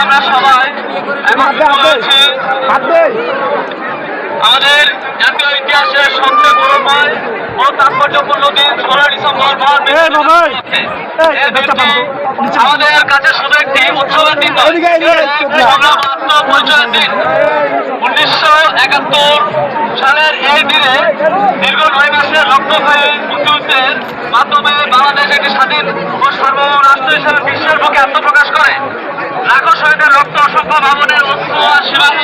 আমরা সবাই একত্রিত হয়েছি আমাদের জাতীয় ইতিহাসের সবচেয়ে গৌরবময় ও তাৎপর্যপূর্ণ দিন 16 ডিসেম্বর আমাদের কাছে শুধু একটি উৎসবের দিন নয়, আত্মপরিচয়ের দিন। 1971 সালের এই দিনে দীর্ঘ 9 মাসের রক্তক্ষয়ী মুক্তিযুদ্ধের মাধ্যমে বাংলাদেশ একটি স্বাধীন ও সার্বভৌম রাষ্ট্র হিসেবে বিশ্বের বুকে আত্মপ্রকাশ করে। লাখো শহীদের রক্ত, অসংখ্য ভবনের অস্ত্র আর সীমান্ত